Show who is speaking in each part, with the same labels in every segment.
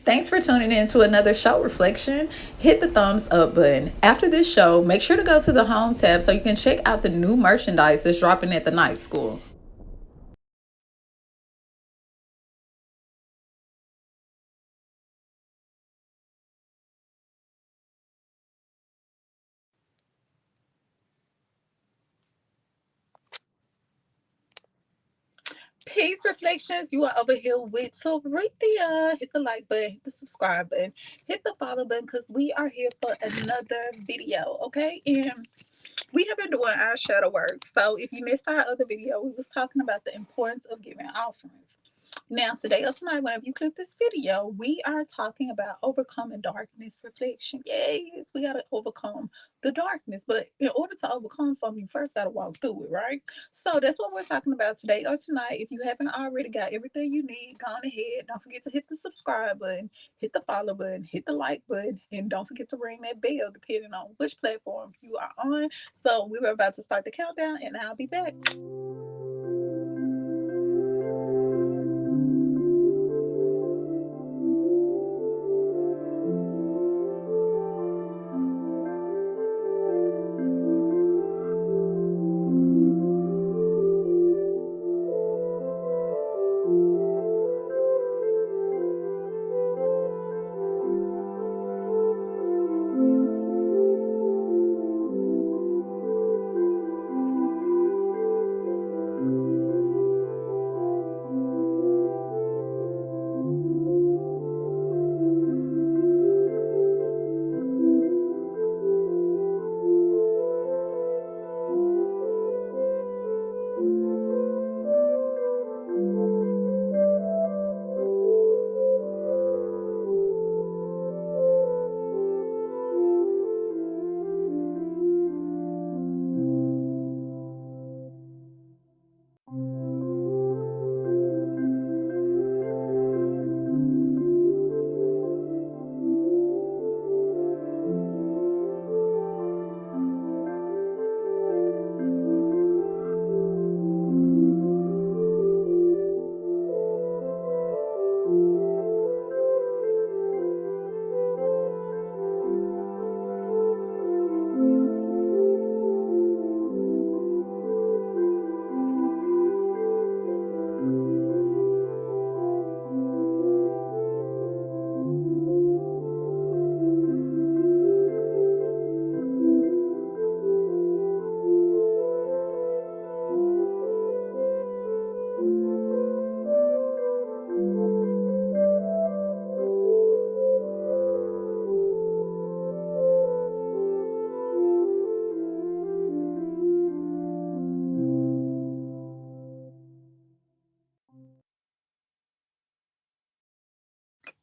Speaker 1: Thanks for tuning in to another show reflection. Hit the thumbs up button. After this show, make sure to go to the home tab so you can check out the new merchandise that's dropping at the night school. Peace reflections. You are over here with Sorithia. Hit the like button, hit the subscribe button, hit the follow button because we are here for another video. Okay. And we have been doing our shadow work. So if you missed our other video, we was talking about the importance of giving offerings. Now, today or tonight, whenever you click this video, we are talking about overcoming darkness reflection. Yes, we got to overcome the darkness. But in order to overcome something, you first got to walk through it, right? So that's what we're talking about today or tonight. If you haven't already got everything you need, go on ahead. Don't forget to hit the subscribe button, hit the follow button, hit the like button, and don't forget to ring that bell depending on which platform you are on. So we were about to start the countdown, and I'll be back.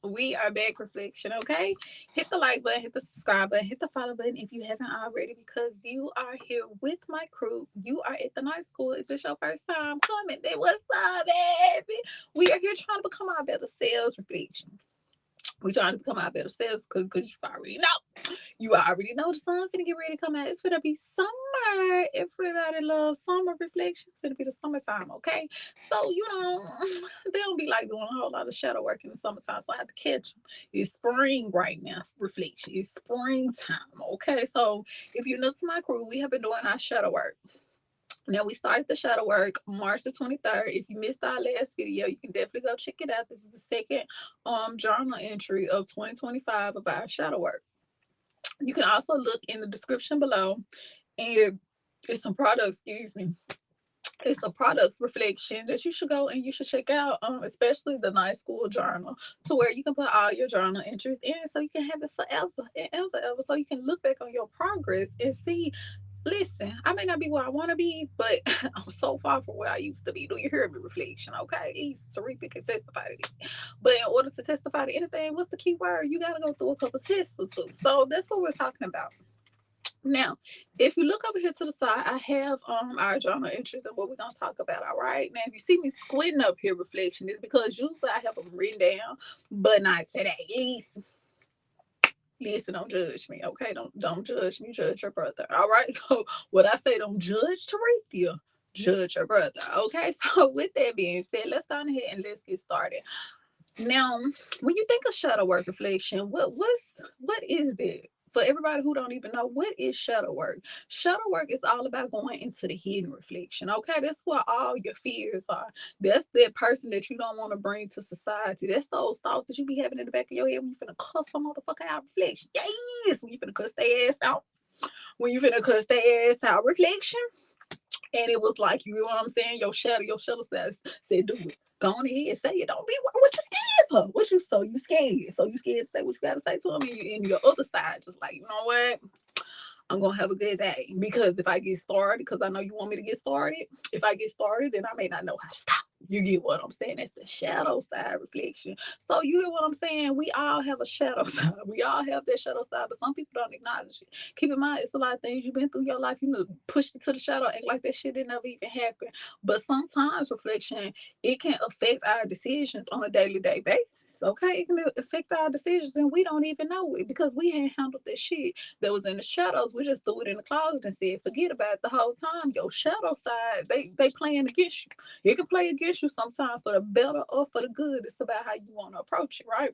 Speaker 1: We are back reflection, okay? Hit the like button, hit the subscribe button, hit the follow button if you haven't already, because you are here with my crew. You are at the night school. If it's your first time coming, then what's up, baby? We are here trying to become our better selves reflection. We trying to become our better selves because you already know. You already know the sun finna get ready to come out. It's finna be summer. Everybody loves summer reflections. It's finna be the summertime, okay? So, they don't be like doing a whole lot of shadow work in the summertime. So I have to catch them. It's spring right now, reflection. It's springtime, okay? So if you're new to my crew, we have been doing our shadow work. Now we started the shadow work March the 23rd. If you missed our last video, you can definitely go check it out. This is the second journal entry of 2025 of our shadow work. You can also look in the description below, and it's some products, excuse me. It's a products reflection that you should go and you should check out, especially the night school journal, to where you can put all your journal entries in so you can have it forever and ever, so you can look back on your progress and see. Listen, I may not be where I want to be, but I'm so far from where I used to be. Do you hear me? Reflection, okay? At least Teresa can testify to it. But in order to testify to anything, what's the key word? You got to go through a couple tests or two. So that's what we're talking about. Now, if you look over here to the side, I have our journal entries and what we're gonna talk about. All right. Now, if you see me squinting up here, reflection is because usually I have them written down, but not today. Listen, don't judge me, okay? Don't judge me, judge your brother. All right. So what I say, don't judge Teresa, judge your brother. Okay. So with that being said, let's go ahead and let's get started. Now, when you think of shadow work reflection, what is that? For everybody who don't even know, what is shadow work? Shadow work is all about going into the hidden reflection. Okay, that's where all your fears are. That's that person that you don't want to bring to society. That's those thoughts that you be having in the back of your head when you finna cuss some motherfucker out reflection. Yes, when you finna cuss their ass out. When you finna cuss their ass out reflection. And it was like, you know what I'm saying? Your shadow said, do it. Go on ahead, say it. Don't be what you scared for. What you so you scared. So you scared to say what you gotta say to him, and your other side just like, you know what? I'm gonna have a good day. Because if I get started, because I know you want me to get started, if I get started, then I may not know how to stop. You get what I'm saying? That's the shadow side reflection. So you get what I'm saying? We all have a shadow side. We all have that shadow side, but some people don't acknowledge it. Keep in mind, it's a lot of things you've been through your life. You know, pushed it to the shadow, act like that shit didn't ever even happen. But sometimes reflection, it can affect our decisions on a daily day basis. Okay, it can affect our decisions, and we don't even know it because we ain't handled that shit that was in the shadows. We just threw it in the closet and said, forget about it the whole time. Your shadow side, they playing against you. It can play against you sometimes for the better or for the good. It's about how you want to approach it, right?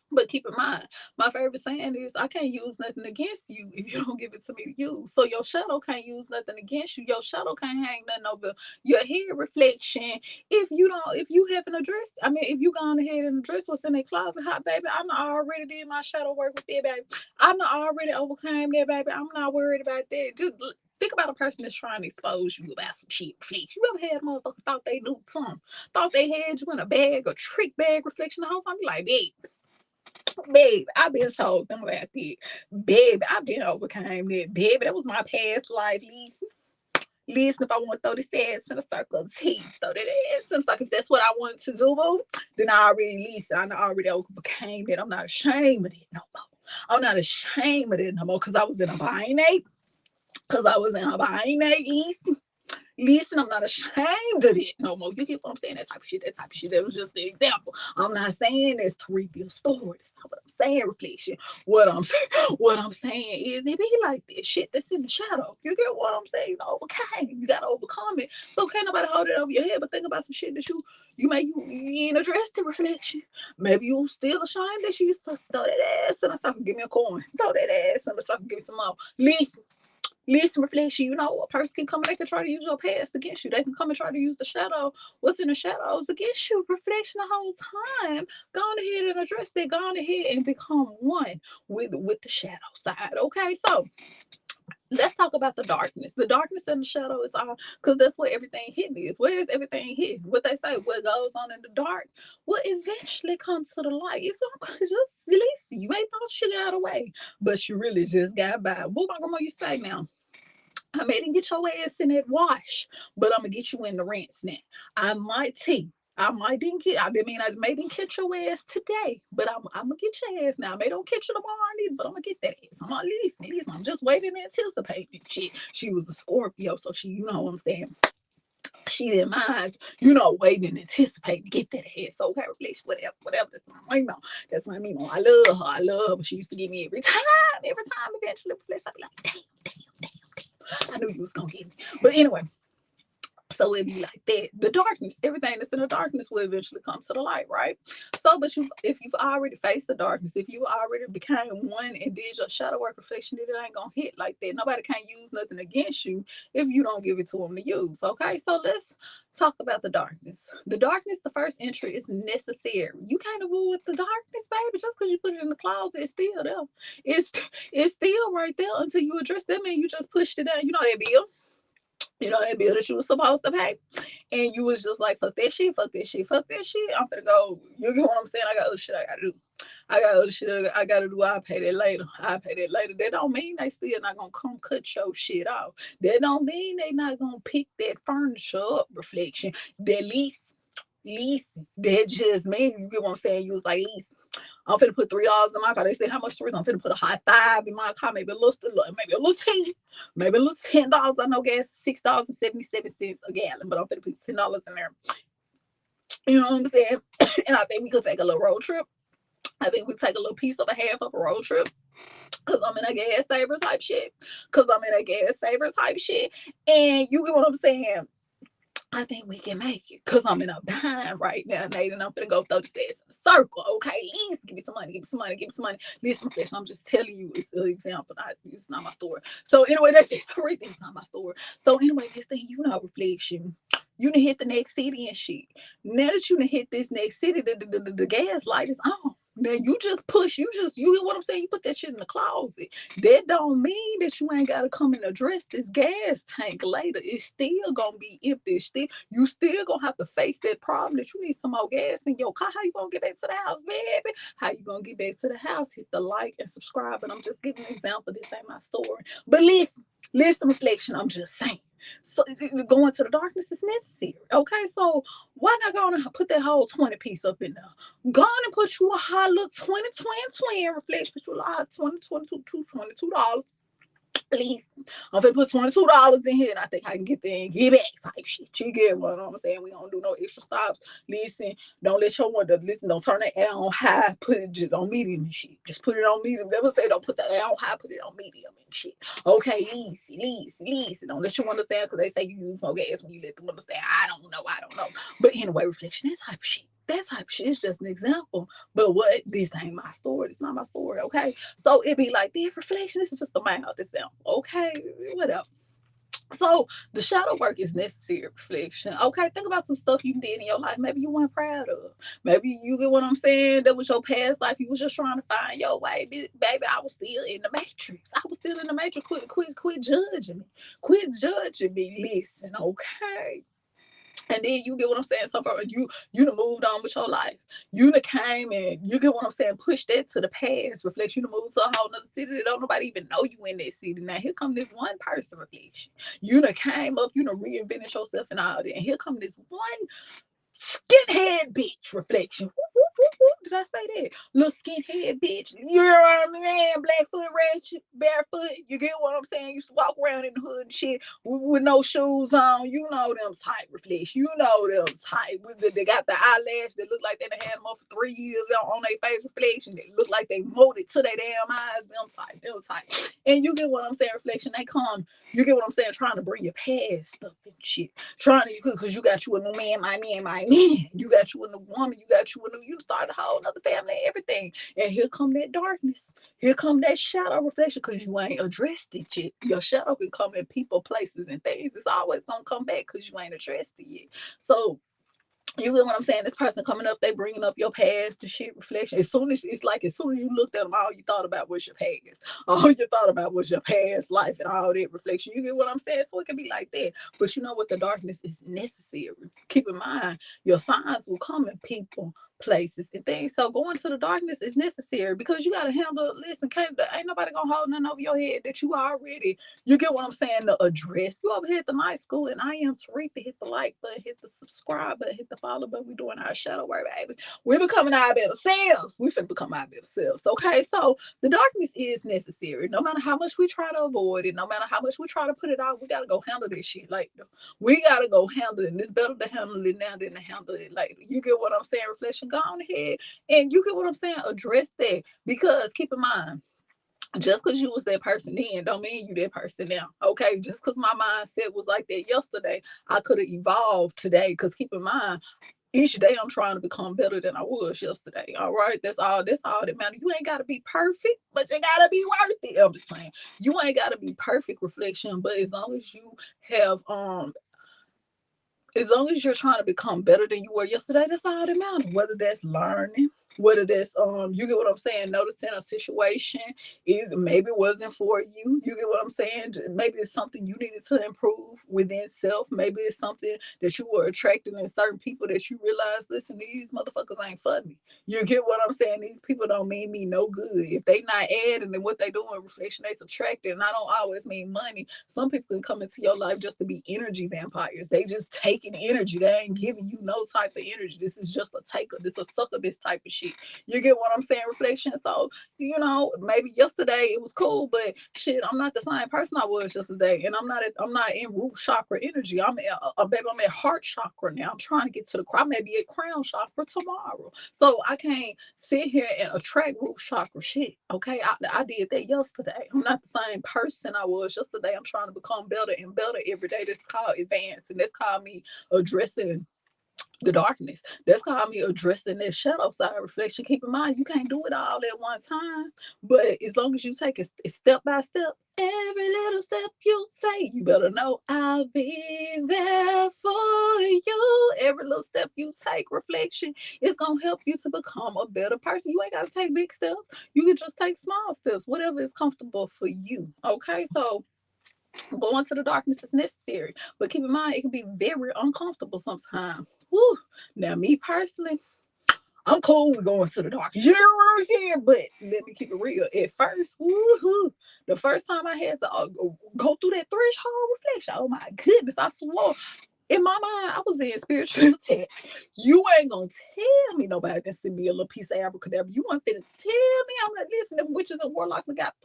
Speaker 1: But keep in mind, my favorite saying is, I can't use nothing against you if you don't give it to me to use. So your shadow can't use nothing against you. Your shadow can't hang nothing over your head reflection if you haven't addressed. I mean, if you gone ahead and address what's in that closet, hot baby, I know I already did my shadow work with that, baby. I know I already overcame that, baby. I'm not worried about that. Just think about a person that's trying to expose you about some shit reflection. You ever had a motherfucker thought they knew something, thought they had you in a bag, a trick bag reflection the whole time? Be like, babe, babe, I've been told them about that. Baby, I've been overcame that. Baby, that was my past life. Listen, listen, if I want to throw this ass in a circle of teeth, throw that ass in a circle. If that's what I want to do, boo, then I already, listen, I already overcame that. I'm not ashamed of it no more. I'm not ashamed of it no more because I was in a bind. Because I was in a bind, listen. Listen, I'm not ashamed of it no more. You get what I'm saying? That type of shit, that type of shit. That was just the example. I'm not saying that's to reveal story. That's not what I'm saying, reflection. What I'm saying is it be like this shit that's in the shadow. You get what I'm saying? You overcame. You gotta overcome it. So can't nobody hold it over your head, but think about some shit that you ain't addressed the reflection. Maybe you still ashamed that you used to throw that ass in a circle, give me a coin. Throw that ass in the circle, give me some more. Listen, reflection, a person can come and they can try to use your past against you. They can come and try to use the shadow, what's in the shadows against you. Reflection the whole time. Go on ahead and address that. Go on ahead and become one with the shadow side. Okay, so let's talk about the darkness. The darkness and the shadow is all because that's where everything hidden is. Where is everything hidden? What they say, what goes on in the dark will eventually come to the light. It's just listen. You ain't thought you got away, but you really just got by. What my grandma used to say now? I made him get your ass in that wash, but I'm gonna get you in the rinse now. I might tea. I might didn't get. I mean, I made him catch your ass today, but I'm gonna get your ass now. I may don't catch you tomorrow either, but I'm gonna get that ass. I'm gonna listen. I'm just waiting and anticipating shit. She was a Scorpio, so you know what I'm saying. She didn't mind, waiting and anticipating to get that ass. So okay, reflection, whatever. That's my mom. That's my mom. I love her. I love her. She used to give me every time. Eventually, reflection. I'd be like, damn. I knew you was gonna get me. But anyway, so it'd be like that. The darkness, everything that's in the darkness will eventually come to the light, right? So, but if you've already faced the darkness, if you already became one and did your shadow work reflection, it ain't gonna hit like that. Nobody can use nothing against you if you don't give it to them to use. Okay, so let's talk about the darkness. The darkness, the first entry is necessary. You can't avoid the darkness, baby. Just because you put it in the closet, it's still there. It's it's still right there until you address that. Man, you just pushed it down. You know that bill. You know that bill that you was supposed to pay, and you was just like, fuck that shit, fuck that shit, fuck that shit. I'm gonna go. You get what I'm saying? I got other shit I gotta do. I got other shit I gotta do. I'll pay that later. I'll pay that later. That don't mean they still not gonna come cut your shit off. That don't mean they not gonna pick that furniture up, reflection. That lease. That just mean, you get what I'm saying? You was like, lease. I'm finna put $3 in my car. They say how much $3? I'm finna put a high five in my car, maybe a little tea, maybe a little $10. I know gas $6.77 a gallon, but I'm finna put $10 in there. You know what I'm saying? And I think we could take a little road trip. I think we take a little piece of a half of a road trip. Cause I'm in a gas saver type shit. And you get what I'm saying? I think we can make it. Cause I'm in a bind right now, Nate, and I'm gonna go throw the stairs in a circle. Okay, please give me some money, give me some money, give me some money. Listen, reflection. I'm just telling you, it's an example. It's not my story. So anyway, that's it. It's not my story. So anyway, this thing, reflection. You done hit the next city and shit. Now that you done hit this next city, the gas light is on. Now you just push, you get what I'm saying? You put that shit in the closet. That don't mean that you ain't gotta come and address this gas tank later. It's still gonna be empty. You still gonna have to face that problem that you need some more gas in your car. How you gonna get back to the house, baby? How you gonna get back to the house? Hit the like and subscribe. And I'm just giving an example. This ain't my story. But listen, reflection. I'm just saying. So going to the darkness is necessary. Okay, so why not go and put that whole 20 piece up in there? Go on and put you a hot little 20, 20, reflection. Put you a hot 20, $22. Please, I'm gonna put $22 in here, and I think I can get there and get back type shit. You get what I'm saying? We don't do no extra stops. Listen, don't let your window. Listen, don't turn the air on high. Put it just on medium and shit. Just put it on medium. Never say don't put the air on high. Put it on medium and shit. Okay, listen. Don't let your window stand because they say you use more gas when you let the window stand. I don't know. But anyway, reflection, that type of shit. That type of shit is just an example. But what? This ain't my story. It's not my story, okay? So it be like, the reflection, this is just a mild example, okay? Whatever. So the shadow work is necessary reflection. Okay, think about some stuff you did in your life. Maybe you weren't proud of. Maybe you get what I'm saying. That was your past life. You was just trying to find your way, baby. I was still in the matrix. Quit judging me. Quit judging me. Listen, okay. And then you get what I'm saying. So far, you done moved on with your life. You done came and you get what I'm saying. Push that to the past. Reflect. You done moved to a whole nother city that don't nobody even know you in that city. Now here come this one person reflection. You done came up. You done reinvented yourself and all that. And here come this one skinhead bitch reflection. Did I say that? Little skinhead bitch. You know what I'm saying? Blackfoot, ratchet, barefoot. You get what I'm saying? You used to walk around in the hood and shit with no shoes on. You know them type reflection. You know them type. They got the eyelash that look like they done had them up for 3 years on their face reflection. They look like they molded to their damn eyes. Them type. And you get what I'm saying? Reflection. They come. You get what I'm saying? Trying to bring your past up and shit. Trying to, because you got you a new man, my man. You got you a new woman. You started a whole other family and everything. And here come that darkness. Here come that shadow reflection because you ain't addressed it yet. Your shadow can come in people, places, and things. It's always going to come back because you ain't addressed it yet. So, you get what I'm saying? This person coming up, they bringing up your past and shit reflection. As soon as you looked at them, all you thought about was your past. All you thought about was your past life and all that reflection. You get what I'm saying? So it can be like that. But you know what? The darkness is necessary. Keep in mind, your signs will come in people, places, and things. So going to the darkness is necessary because you got to handle. Listen, ain't nobody gonna hold nothing over your head that you already. You get what I'm saying? The address. You over here at the night school, and I am Tariq. Hit the like button, hit the subscribe button, hit the follow button. We doing our shadow work, baby. We're becoming our better selves. We finna become our better selves. Okay, so the darkness is necessary. No matter how much we try to avoid it, no matter how much we try to put it out, we gotta go handle this shit later. We gotta go handle it. And it's better to handle it now than to handle it later. You get what I'm saying? Reflection, go on ahead. And you get what I'm saying? Address that. Because keep in mind, just because you was that person then don't mean you that person now. Okay, just because my mindset was like that yesterday, I could have evolved today. Because keep in mind, each day I'm trying to become better than I was yesterday. All right, that's all that matters. You ain't got to be perfect, but you got to be worth it. I'm just playing. You ain't got to be perfect, reflection, but as long as you have as long as you're trying to become better than you were yesterday, that's all that matters. Whether that's learning, whether that's you get what I'm saying, noticing a situation is maybe wasn't for you. You get what I'm saying? Maybe it's something you needed to improve within self. Maybe it's something that you were attracting in certain people that you realize, listen, these motherfuckers ain't for me. You get what I'm saying? These people don't mean me no good. If they not adding, then what they doing, reflection, they subtracting. And I don't always mean money. Some people can come into your life just to be energy vampires. They just taking energy. They ain't giving you no type of energy. This is just a taker. This is a succubus type of shit. shit. You get what I'm saying? Reflection. So, maybe yesterday it was cool, but shit, I'm not the same person I was yesterday. And I'm not in root chakra energy. Baby, I'm at heart chakra now. I'm trying to get to the crown. I may be at crown chakra tomorrow. So I can't sit here and attract root chakra shit. Okay. I did that yesterday. I'm not the same person I was yesterday. I'm trying to become better and better every day. That's called advance. And that's called me addressing the darkness. That's called me addressing that shadow side reflection. Keep in mind, you can't do it all at one time, but as long as you take it step by step, every little step you take, you better know I'll be there for you. Every little step you take, reflection, is gonna help you to become a better person. You ain't gotta take big steps. You can just take small steps, whatever is comfortable for you. Okay, so going to the darkness is necessary, but keep in mind it can be very uncomfortable sometimes. Woo. Now, me personally, I'm cool with going to the darkness. You know what I'm saying? But let me keep it real. At first, woohoo, the first time I had to go through that threshold reflection, oh my goodness, I swore in my mind, I was being spiritually attacked. You ain't gonna tell me nobody can send me a little piece of abracadabra. You want to tell me? I'm like, listen, them witches and warlocks got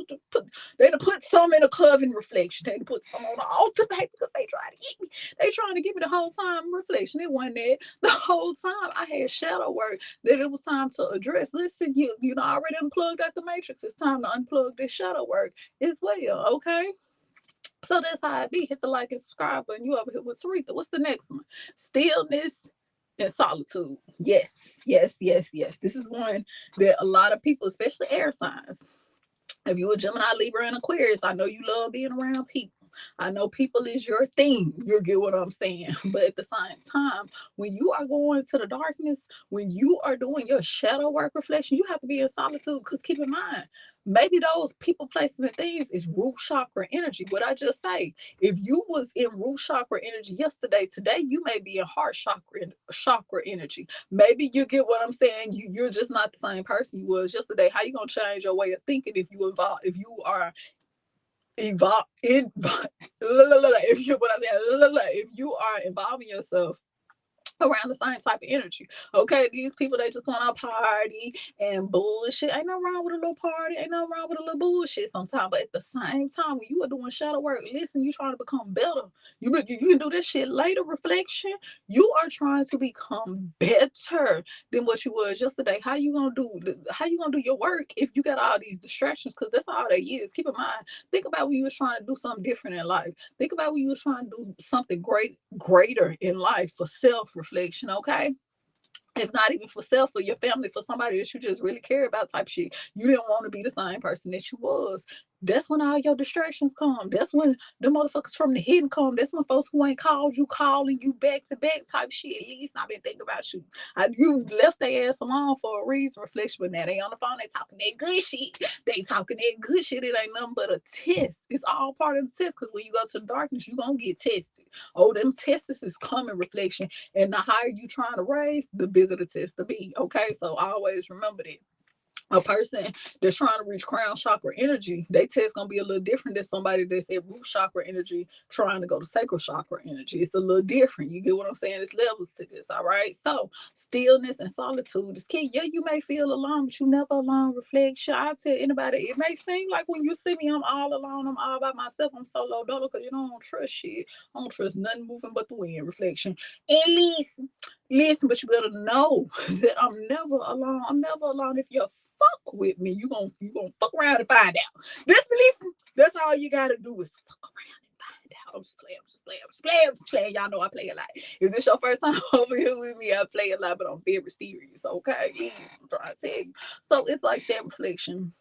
Speaker 1: they done put some in a coven reflection. They done put some on the altar because they trying to get me. They trying to give me the whole time reflection. It wasn't that the whole time. I had shadow work that it was time to address. Listen, you know, I already unplugged out the matrix. It's time to unplug this shadow work as well. Okay. So that's how it be. Hit the like and subscribe button. You over here with Taretha. What's the next one? Stillness and solitude. Yes, yes, yes, yes. This is one that a lot of people, especially air signs, if you a Gemini, Libra, and Aquarius, I know you love being around people. I know people is your thing. You get what I'm saying. But at the same time, when you are going to the darkness, when you are doing your shadow work reflection, you have to be in solitude. Because keep in mind, maybe those people, places, and things is root chakra energy. What I just say, if you was in root chakra energy yesterday, today you may be in heart chakra energy. Maybe you get what I'm saying. You're just not the same person you was yesterday. How you gonna change your way of thinking if you are evolve in if you what I say if you are involving yourself around the same type of energy. Okay, these people, they just want to party and bullshit. Ain't no wrong with a little party, ain't no wrong with a little bullshit sometimes. But at the same time, when you are doing shadow work, listen, you trying to become better. You can do this shit later. Reflection. You are trying to become better than what you was yesterday. How you gonna do your work if you got all these distractions? Because that's all they is. Keep in mind, think about when you was trying to do something different in life. Think about when you was trying to do something greater in life for self reflection. Okay, if not even for self, for your family, for somebody that you just really care about type shit. You didn't want to be the same person that you was. That's when all your distractions come. That's when the motherfuckers from the hidden come. That's when folks who ain't called you calling you back to back type shit. At least I've been thinking about you. You left their ass alone for a reason, reflection, but now they on the phone, they talking that good shit. They talking that good shit. It ain't nothing but a test. It's all part of the test, because when you go to the darkness, you gonna get tested. Oh, them tests is coming, reflection. And the higher you trying to raise, the bigger the test to be. Okay, so always remember that. A person that's trying to reach crown chakra energy, they test gonna be a little different than somebody that's at root chakra energy trying to go to sacral chakra energy. It's a little different. You get what I'm saying? It's levels to this. All right. So stillness and solitude is key. Yeah, you may feel alone, but you never alone. Reflection. I tell anybody, it may seem like when you see me, I'm all alone. I'm all by myself. I'm solo dolo, because you don't trust shit. I don't trust nothing moving but the wind. Reflection. And listen, but you better know that I'm never alone. I'm never alone. If you fuck with me, you gonna fuck around and find out. Listen. That's all you gotta do is fuck around and find out. I'm just playing. Y'all know I play a lot. If this your first time over here with me, I play a lot, but I'm very serious. Okay, I'm trying to tell you. So it's like that reflection.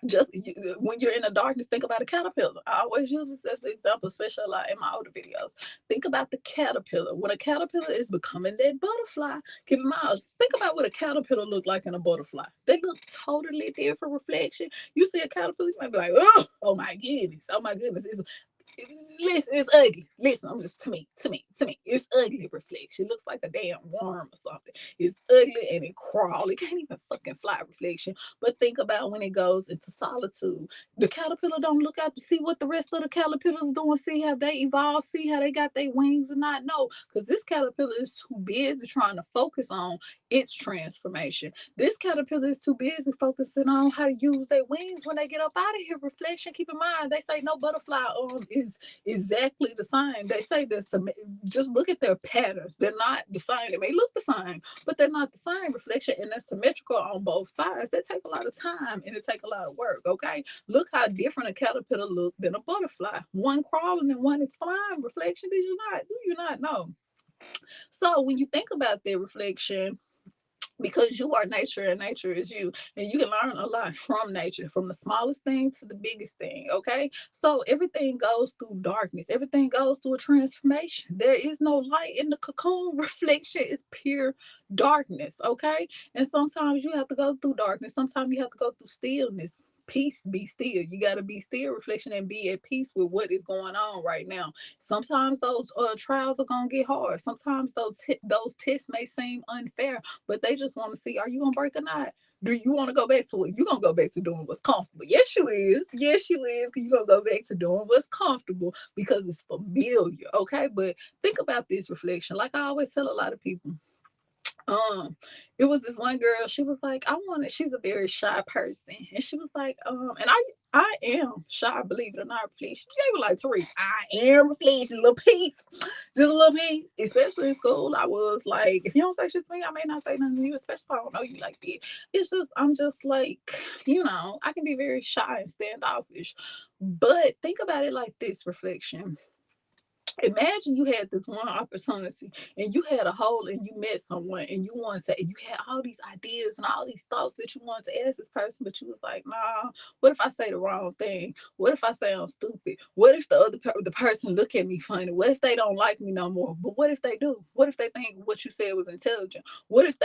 Speaker 1: Just when you're in the darkness, think about a caterpillar. I always use this as an example, especially a lot in my older videos. Think about the caterpillar. When a caterpillar is becoming that butterfly, keep in mind, think about what a caterpillar look like in a butterfly. They look totally different. Reflection. You see a caterpillar, you might be like, oh my goodness, Listen, it's ugly. Listen, I'm just to me, it's ugly reflection. It looks like a damn worm or something. It's ugly and it crawl. It can't even fucking fly reflection. But think about when it goes into solitude. The caterpillar don't look out to see what the rest of the caterpillars doing, see how they evolve, see how they got their wings and not know. Because this caterpillar is too busy trying to focus on its transformation. This caterpillar is too busy focusing on how to use their wings when they get up out of here. Reflection. Keep in mind, they say no butterfly is exactly the same. They say there's some. Just look at their patterns. They're not the same. They may look the same, but they're not the same. Reflection and they're symmetrical on both sides. They take a lot of time and it take a lot of work. Okay, look how different a caterpillar look than a butterfly. One crawling and one is flying. Reflection. Did you not? Do you not know? So when you think about their reflection, because you are nature and nature is you, and you can learn a lot from nature, from the smallest thing to the biggest thing. Okay, so everything goes through darkness, everything goes through a transformation. There is no light in the cocoon. Reflection is pure darkness. Okay, and sometimes you have to go through darkness, sometimes you have to go through stillness. Peace, be still. You got to be still, reflection, and be at peace with what is going on right now. Sometimes those trials are gonna get hard. Sometimes those tests may seem unfair, but they just want to see, are you gonna break or not? Do you want to go back to it? You're gonna go back to doing what's comfortable. Yes, you is. Yes, you is. Because you're gonna go back to doing what's comfortable because it's familiar. Okay. But think about this reflection. Like I always tell a lot of people, um it was this one girl. She was like, I wanted, she's a very shy person, and she was like, and I am shy, believe it or not. Please, she gave me like three. I am, please, a little piece, just a little piece. Especially in school, I was like, if you don't say shit to me, I may not say nothing to you, especially if I don't know you like that. It's just, I'm just like, I can be very shy and standoffish. But think about it like this, reflection. Imagine you had this one opportunity and you had a hole and you met someone and you wanted to, and you had all these ideas and all these thoughts that you wanted to ask this person, but you was like, nah, what if I say the wrong thing? What if I say I'm stupid? What if the person look at me funny? What if they don't like me no more? But what if they do? What if they think what you said was intelligent? What if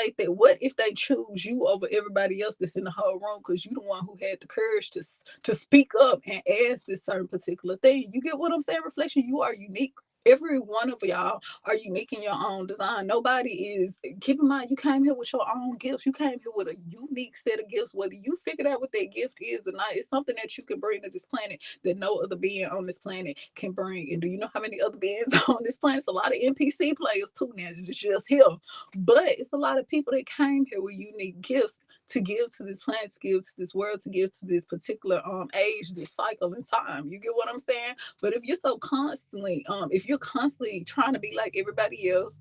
Speaker 1: they choose you over everybody else that's in the whole room because you the one who had the courage to speak up and ask this certain particular thing? You get what I'm saying? Reflection, you are unique. Every one of y'all are unique in your own design. Nobody is. Keep in mind, you came here with your own gifts. You came here with a unique set of gifts. Whether you figured out what that gift is or not, it's something that you can bring to this planet that no other being on this planet can bring. And do you know how many other beings on this planet? It's a lot of NPC players too now. It's just here, but it's a lot of people that came here with unique gifts to give to this planet, to give to this world, to give to this particular age, this cycle in time. You get what I'm saying? But if you're constantly trying to be like everybody else,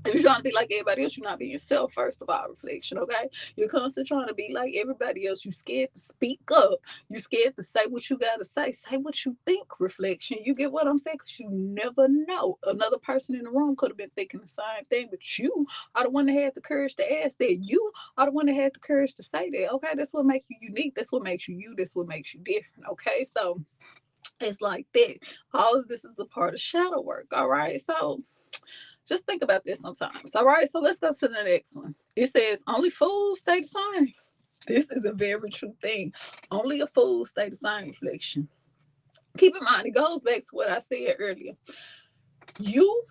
Speaker 1: if you're trying to be like everybody else, you're not being self, first of all, reflection, okay? You're constantly trying to be like everybody else. You scared to speak up. You scared to say what you gotta say. Say what you think, reflection. You get what I'm saying? Because you never know. Another person in the room could have been thinking the same thing, but you are the one that had the courage to ask that. You are the one that had the courage to say that, okay? That's what makes you unique. That's what makes you you. That's what makes you different, okay? So it's like that. All of this is a part of shadow work, all right? So just think about this sometimes. All right, so let's go to the next one. It says, only fools stay the same. This is a very true thing. Only a fool stay the same, reflection. Keep in mind, it goes back to what I said earlier.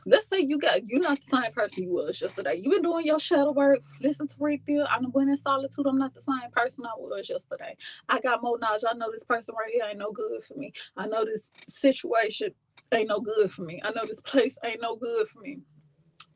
Speaker 1: Let's say you're not the same person you was yesterday. You've been doing your shadow work. Listen to Rick there. I went in solitude. I'm not the same person I was yesterday. I got more knowledge. I know this person right here ain't no good for me. I know this situation ain't no good for me. I know this place ain't no good for me.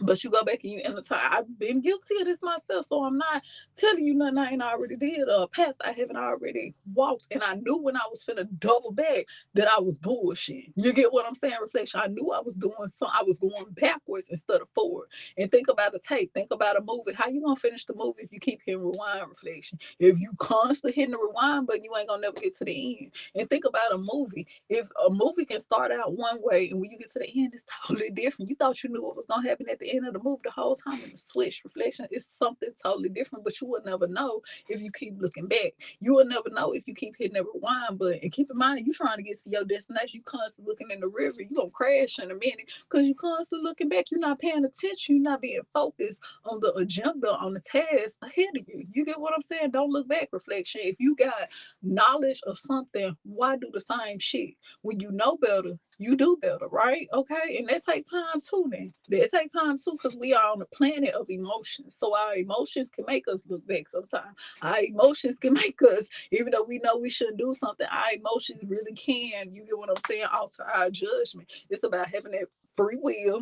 Speaker 1: But you go back and you annotate. I've been guilty of this myself, so I'm not telling you nothing I ain't already did, or a path I haven't already walked. And I knew when I was finna double back that I was bullshit. You get what I'm saying? Reflection. I knew I was doing something. I was going backwards instead of forward. And think about a tape. Think about a movie. How you gonna finish the movie if you keep hitting rewind, reflection? If you constantly hitting the rewind button, you ain't gonna never get to the end. And think about a movie. If a movie can start out one way and when you get to the end, it's totally different. You thought you knew what was gonna happen at the end of the movie the whole time, and the switch, reflection is something totally different. But you will never know if you keep looking back. You will never know if you keep hitting that rewind button. And keep in mind, you trying to get to your destination. You constantly looking in the river. You gonna crash in a minute because you constantly looking back. You're not paying attention. You're not being focused on the agenda, on the task ahead of you. You get what I'm saying? Don't look back, reflection. If you got knowledge of something, why do the same shit? When you know better, you do better, right? Okay. And that take time too, then. That take time too, because we are on a planet of emotions. So our emotions can make us look back sometimes. Our emotions can make us, even though we know we shouldn't do something, our emotions really can, you get what I'm saying, alter our judgment. It's about having that free will,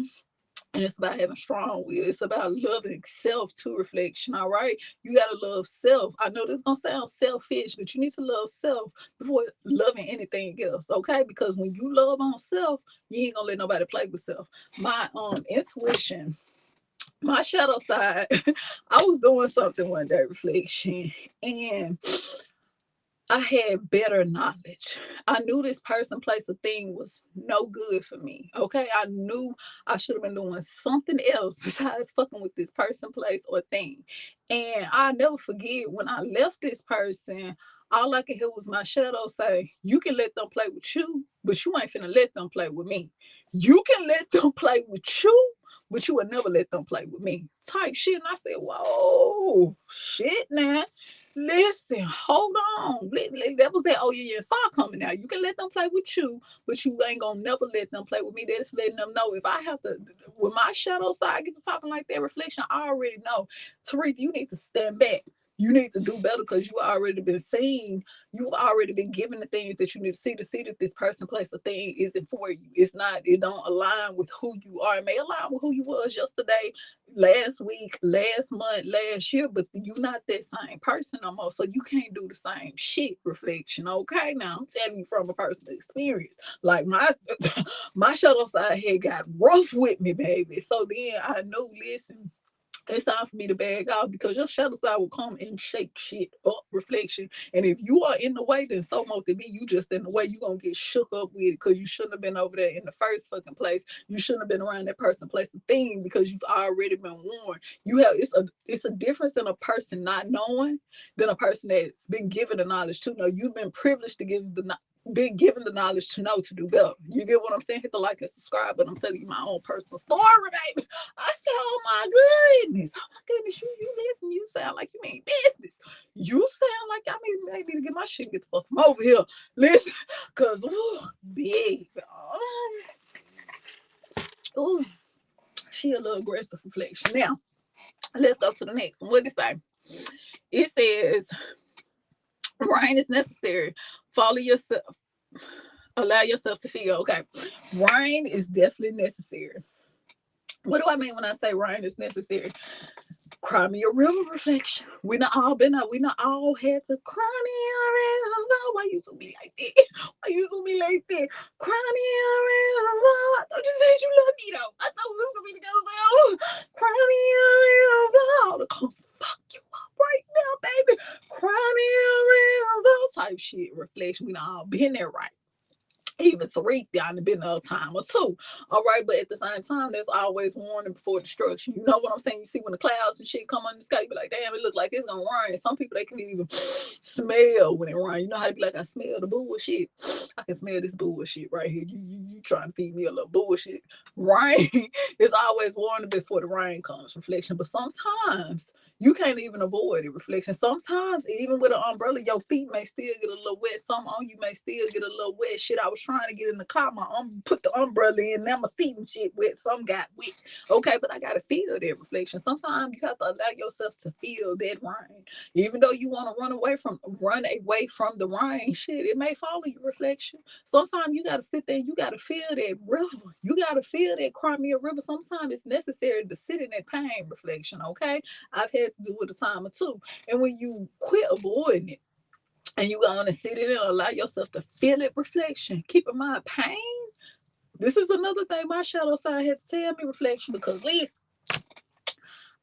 Speaker 1: and it's about having strong will. It's about loving self to reflection. All right. You got to love self. I know this is going to sound selfish, but you need to love self before loving anything else. Okay. Because when you love on self, you ain't going to let nobody play with self. My intuition, my shadow side, I was doing something one day, reflection, and I had better knowledge. I knew this person, place, or thing was no good for me. Okay. I knew I should have been doing something else besides fucking with this person, place, or thing. And I never forget when I left this person, all I could hear was my shadow say, you can let them play with you, but you ain't finna let them play with me. You can let them play with you, but you would never let them play with me. Type shit. And I said, whoa, shit, man. Listen, hold on. That was that oh yeah, yeah song coming out. You can let them play with you, but you ain't gonna never let them play with me. That's letting them know if I have to, with my shadow side, get to talking like that reflection, I already know. Tariq, you need to stand back. You need to do better because you already been seen. You've already been given the things that you need to see that this person, place, or thing isn't for you. It's not, it don't align with who you are. It may align with who you was yesterday, last week, last month, last year, but you're not that same person no more. So you can't do the same shit, reflection. Okay. Now I'm telling you from a personal experience. Like my shadow side had got rough with me, baby. So then I knew, listen, it's time for me to bag out because your shadow side will come and shake shit up, reflection. And if you are in the way, then so much to be you just in the way, you're gonna get shook up with it because you shouldn't have been over there in the first fucking place. You shouldn't have been around that person, place, the thing because you've already been warned. You have it's a difference in a person not knowing than a person that's been given the knowledge to know. You've been privileged to give been given the knowledge to know to do better. You get what I'm saying? Hit the like and subscribe, but I'm telling you my own personal story, baby. I said, oh my goodness. Oh my goodness, you listen, you sound like you mean business. You sound like I mean maybe to get my shit get the fuck from over here. Listen, cause big. Ooh, she a little aggressive reflection. Now, let's go to the next one. What did it say? It says rain is necessary. Follow yourself. Allow yourself to feel. Okay. Rain is definitely necessary. What do I mean when I say rain is necessary? Cry me a river, reflection. We not all been up. We not all had to cry me a river. Why you do me like that? Why you do me like that? Cry me a river. I thought you said you love me though. I thought this was gonna be the go. Cry me a river. To come fuck you up right now, baby. Cry me a river. Type shit, reflection. We not all been there, right? Even Tariq down to been a time or two. All right, but at the same time, there's always warning before destruction. You know what I'm saying? You see when the clouds and shit come on the sky, you be like, damn, it look like it's gonna rain. Some people they can even smell when it rains. You know how to be like, I smell the bullshit. I can smell this bullshit right here. You trying to feed me a little bullshit. Rain is always warning before the rain comes, reflection. But sometimes you can't even avoid it, reflection. Sometimes even with an umbrella, your feet may still get a little wet. Some on you may still get a little wet. Shit, I was trying to get in the car, put the umbrella in, now my feet and shit wet. Some got wet. Okay, but I gotta feel that, reflection. Sometimes you have to allow yourself to feel that rain. Even though you want to run away from the rain, shit, it may follow you, reflection. Sometimes you gotta sit there and you gotta feel that river. You gotta feel that Crimea River. Sometimes it's necessary to sit in that pain, reflection. Okay. I've had to do it a time or two. And when you quit avoiding it, and you going to sit in it and allow yourself to feel it, reflection. Keep in mind, pain. This is another thing my shadow side had to tell me, reflection, because listen,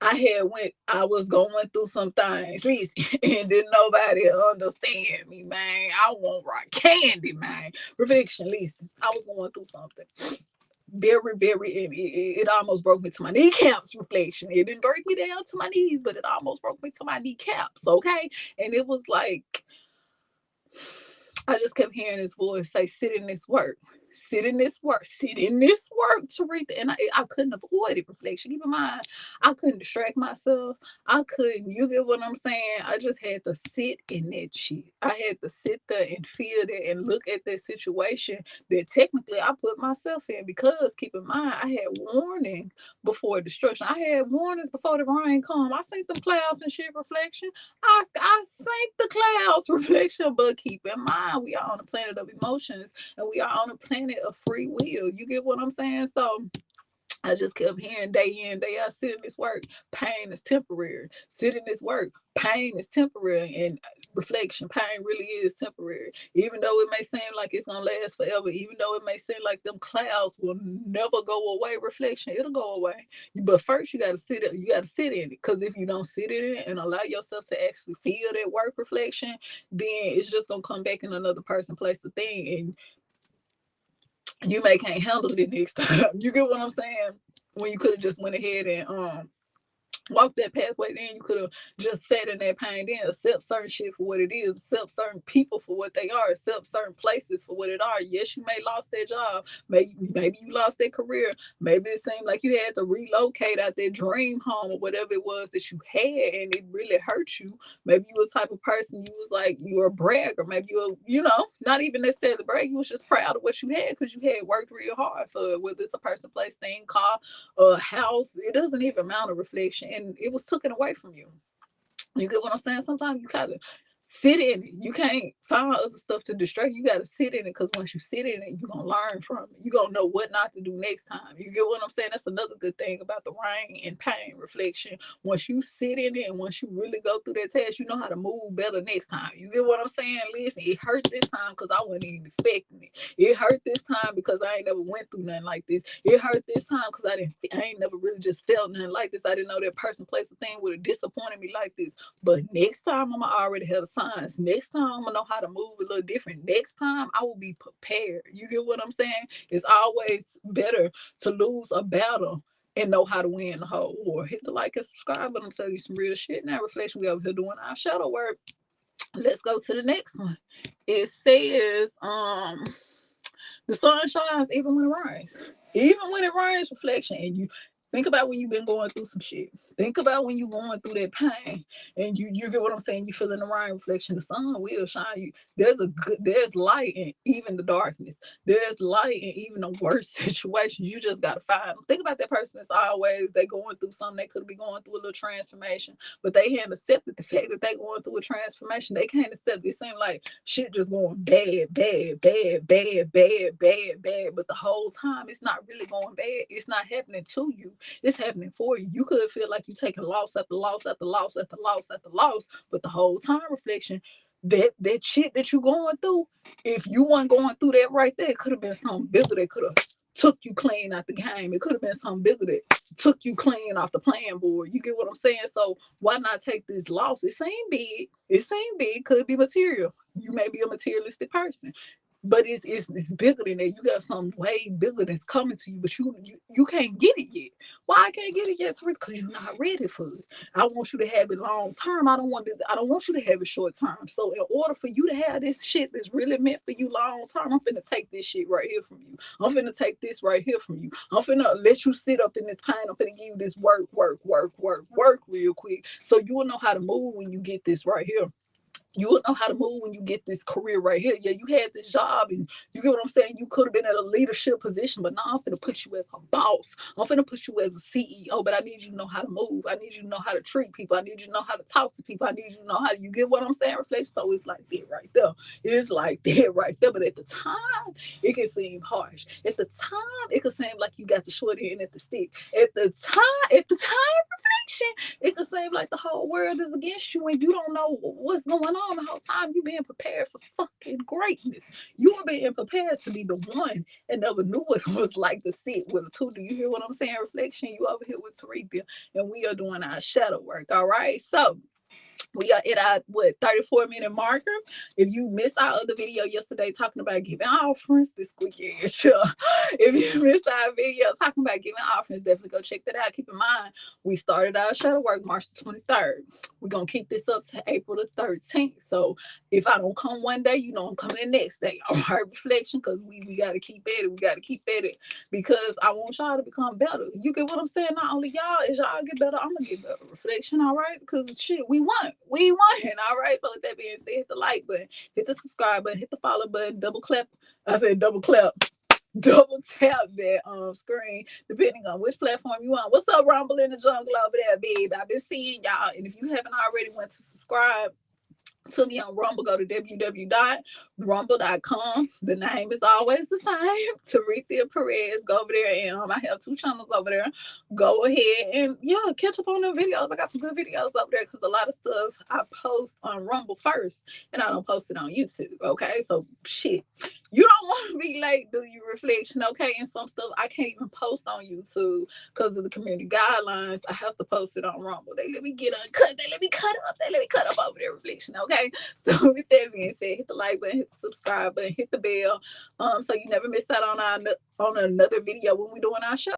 Speaker 1: I was going through some things, listen, and didn't nobody understand me, man. I want rock candy, man. Reflection, listen, I was going through something very, very, it almost broke me to my kneecaps, reflection. It didn't break me down to my knees, but it almost broke me to my kneecaps, okay? And it was like, I just kept hearing his voice say, sit in this work. sit in this work, Teresa. And I couldn't avoid it, reflection. Keep in mind, I couldn't distract myself. I couldn't, you get what I'm saying? I just had to sit in that shit. I had to sit there and feel that and look at that situation that technically I put myself in, because keep in mind, I had warning before destruction. I had warnings before the rain come. I seen them clouds and shit, reflection. I seen the clouds, reflection. But keep in mind, we are on a planet of emotions and we are on a planet of free will. You get what I'm saying? So I just kept hearing day in, day out, sit in this work, pain is temporary. Sit in this work, pain is temporary. And reflection, pain really is temporary. Even though it may seem like it's gonna last forever, even though it may seem like them clouds will never go away, reflection, it'll go away. But first you gotta sit in it. Cause if you don't sit in it and allow yourself to actually feel that work, reflection, then it's just gonna come back in another person, place, the thing. And you may can't handle it next time. You get what I'm saying? When you could have just went ahead and walk that pathway, then you could have just sat in that pain, then accept certain shit for what it is, accept certain people for what they are, accept certain places for what it are. Yes, you may lost that job, maybe you lost that career, maybe it seemed like you had to relocate out that dream home or whatever it was that you had, and it really hurt you. Maybe you was the type of person, you was like, you were a bragger, maybe you were, not even necessarily brag, you was just proud of what you had because you had worked real hard for it, whether it's a person, place, thing, car, a house, it doesn't even matter, reflection, and it was taken away from you. You get what I'm saying? Sometimes you gotta sit in it. You can't find other stuff to distract. You gotta sit in it, because once you sit in it, you're gonna learn from it. You're gonna know what not to do next time. You get what I'm saying? That's another good thing about the rain and pain, reflection. Once you sit in it and once you really go through that test, you know how to move better next time. You get what I'm saying? Listen, it hurt this time because I wasn't even expecting it. It hurt this time because I ain't never went through nothing like this. It hurt this time because I ain't never really just felt nothing like this. I didn't know that person, place, a thing would have disappointed me like this. But next time I'm already have the signs. Next time I'm gonna know how to move a little different. Next time I will be prepared. You get what I'm saying? It's always better to lose a battle and know how to win the whole war. Hit the like and subscribe. But I'm telling you some real shit now. Reflection, we over here doing our shadow work. Let's go to the next one. It says, the sun shines even when it rains. Even when it rains, reflection. And you think about when you've been going through some shit. Think about when you're going through that pain. And you get what I'm saying? You feeling the rain, reflection. The sun will shine you. There's light in even the darkness. There's light in even the worst situation. You just gotta find them. Think about that person that's always they going through something. They could be going through a little transformation, but they hadn't accepted the fact that they going through a transformation. They can't accept it. It seems like shit just going bad, bad, bad, bad, bad, bad, bad. But the whole time it's not really going bad. It's not happening to you. It's happening for you. You could feel like you're taking loss after loss after loss after loss after loss, but the whole time, reflection, that shit that you going through, if you weren't going through that right there, it could have been something bigger that could have took you clean out the game. It could have been something bigger that took you clean off the playing board. You get what I'm saying? So why not take this loss? It ain't big. It ain't big. Could be material. You may be a materialistic person, but it's bigger than that. You got something way bigger that's coming to you, but you can't get it yet. Why I can't get it yet? Because you're not ready for it. I want you to have it long term. I don't want you to have it short term. So in order for you to have this shit that's really meant for you long term, I'm finna take this shit right here from you. I'm finna take this right here from you. I'm finna let you sit up in this pain. I'm finna give you this work real quick, so you will know how to move when you get this right here. You will know how to move when you get this career right here. Yeah, you had this job and you get what I'm saying? You could have been at a leadership position, but now I'm finna put you as a boss. I'm finna put you as a CEO, but I need you to know how to move. I need you to know how to treat people. I need you to know how to talk to people. I need you to know how to, you get what I'm saying? Reflection. So it's like that right there. It's like that right there. But at the time, it can seem harsh. At the time, it could seem like you got the short end at the stick. At the time, reflection, it could seem like the whole world is against you and you don't know what's going on the whole time. You being prepared for fucking greatness. You were being prepared to be the one and never knew what it was like to sit with a two. Do you hear what I'm saying? Reflection, you over here with Teresa, and we are doing our shadow work. All right. So We are at our 34-minute marker. If you missed our other video yesterday talking about giving offerings, this squeaky ass show. If you missed our video talking about giving offerings, definitely go check that out. Keep in mind, we started our shadow work March the 23rd. We're gonna keep this up to April the 13th. So if I don't come one day, you know I'm coming the next day. All right, reflection, because we gotta keep at it. We gotta keep at it because I want y'all to become better. You get what I'm saying? Not only y'all, as y'all get better, I'm gonna get better. Reflection, all right? Because shit, we won. All right. So with that being said, hit the like button, hit the subscribe button, hit the follow button, double clap. I said double clap. Double tap that screen, depending on which platform you on. What's up, Rumble in the Jungle over there, babe? I've been seeing y'all. And if you haven't already went to subscribe to me on Rumble, go to www.rumble.com. The name is always the same. Taretha Perez. Go over there, and I have 2 channels over there. Go ahead and catch up on the videos. I got some good videos over there because a lot of stuff I post on Rumble first, and I don't post it on YouTube. Okay, so shit. You don't want to be late, do you, reflection? Okay, and some stuff I can't even post on YouTube because of the community guidelines. I have to post it on Rumble. They let me get uncut. They let me cut up over there, reflection. Okay, so with that being said, hit the like button, hit the subscribe button, hit the bell, so you never miss out on another video when we're doing our show.